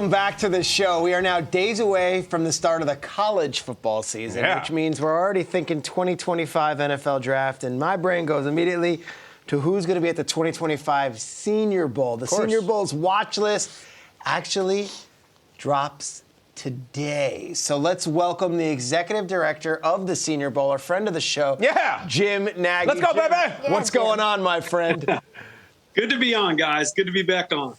Welcome back to the show. We are now days away from the start of the college football season, which means we're already thinking 2025 NFL draft, and my brain goes immediately to who's going to be at the 2025 Senior Bowl. The Senior Bowl's watch list actually drops today. So let's welcome the executive director of the Senior Bowl, a friend of the show, Jim Nagy. Let's go, Jim, baby! What's going on, my friend? Good to be on, guys. Good to be back on.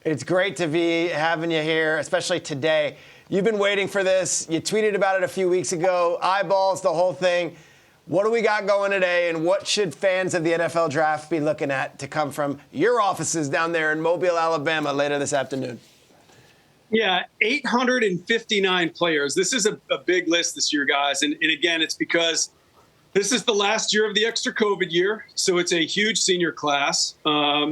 It's great to be having you here, especially today. You've been waiting for this. You tweeted about it a few weeks ago. Eyeballs, the whole thing. What do we got going today, and what should fans of the NFL draft be looking at to come from your offices down there in Mobile, Alabama later this afternoon? Yeah, 859 players. This is a big list this year, guys. And again, it's because this is the last year of the extra COVID year, so it's a huge senior class.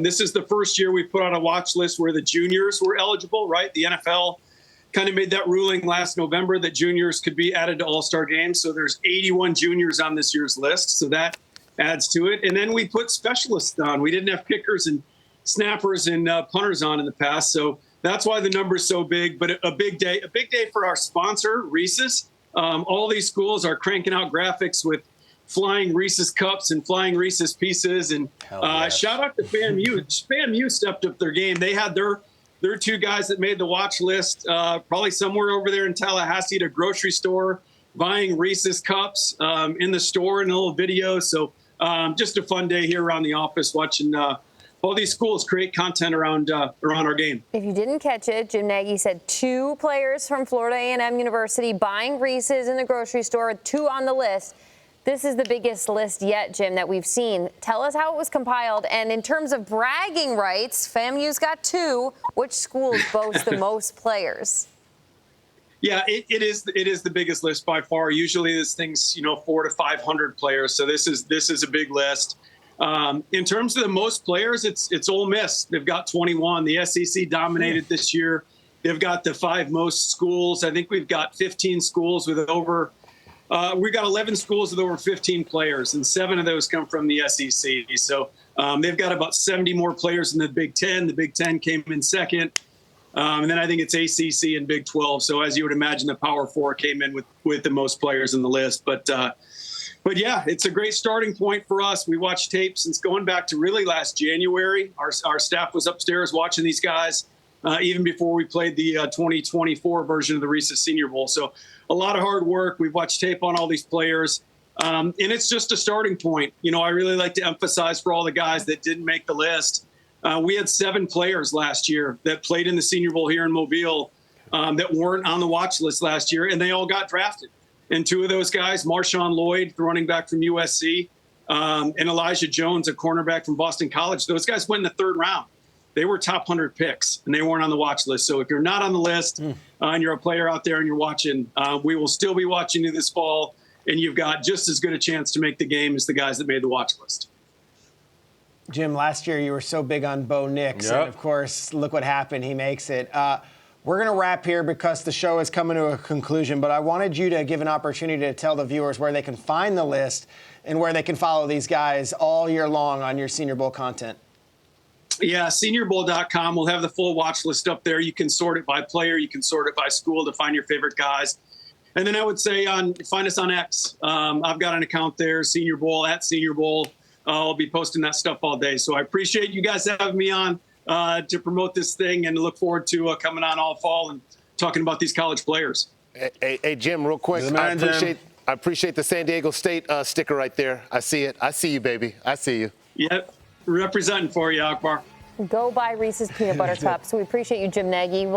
This is the first year we put on a watch list where the juniors were eligible, right? The NFL kind of made that ruling last November that juniors could be added to all-star games. So there's 81 juniors on this year's list, so that adds to it. And then we put specialists on. We didn't have kickers and snappers and punters on in the past, so that's why the number is so big. But a big day for our sponsor, Reese's. All these schools are cranking out graphics with flying Reese's cups and flying Reese's pieces. And shout out to FAMU. FAMU stepped up their game. They had their two guys that made the watch list, probably somewhere over there in Tallahassee at a grocery store, buying Reese's cups in the store in a little video. So just a fun day here around the office watching all these schools create content around our game. If you didn't catch it, Jim Nagy said 2 players from Florida A&M University buying Reese's in the grocery store, 2 on the list. This is the biggest list yet, Jim, that we've seen. Tell us how it was compiled. And in terms of bragging rights, FAMU's got 2. Which schools boast the most players? Yeah, it is the biggest list by far. Usually this thing's 400 to 500 players. So this is a big list. In terms of the most players, it's Ole Miss. They've got 21. The SEC dominated this year. They've got the 5 most schools. I think we've got 15 schools with over. We've got 11 schools with over 15 players, and 7 of those come from the SEC. So they've got about 70 more players in the Big Ten. The Big Ten came in second. And then I think it's ACC and Big 12. So as you would imagine, the Power 4 came in with the most players in the list. But yeah, it's a great starting point for us. We watched tape since going back to really last January. Our staff was upstairs watching these guys even before we played the 2024 version of the Reese's Senior Bowl. So a lot of hard work. We've watched tape on all these players. And it's just a starting point. I really like to emphasize for all the guys that didn't make the list. We had 7 players last year that played in the Senior Bowl here in Mobile that weren't on the watch list last year, and they all got drafted. And 2 of those guys, Marshawn Lloyd, the running back from USC, and Elijah Jones, a cornerback from Boston College, those guys went in the 3rd round. They were top 100 picks, and they weren't on the watch list. So if you're not on the list and you're a player out there and you're watching, we will still be watching you this fall, and you've got just as good a chance to make the game as the guys that made the watch list. Jim, last year you were so big on Bo Nix, and of course, look what happened. He makes it. We're going to wrap here because the show is coming to a conclusion, but I wanted you to give an opportunity to tell the viewers where they can find the list and where they can follow these guys all year long on your Senior Bowl content. Yeah, seniorbowl.com. We'll have the full watch list up there. You can sort it by player. You can sort it by school to find your favorite guys. And then I would say find us on X. I've got an account there, Senior Bowl, at Senior Bowl. I'll be posting that stuff all day. So I appreciate you guys having me on to promote this thing, and look forward to coming on all fall and talking about these college players. Hey, Jim, real quick, I appreciate the San Diego State sticker right there. I see it. I see you, baby. I see you. Yep. Representing for you, Akbar. Go buy Reese's Peanut Butter Cups. We appreciate you, Jim Nagy.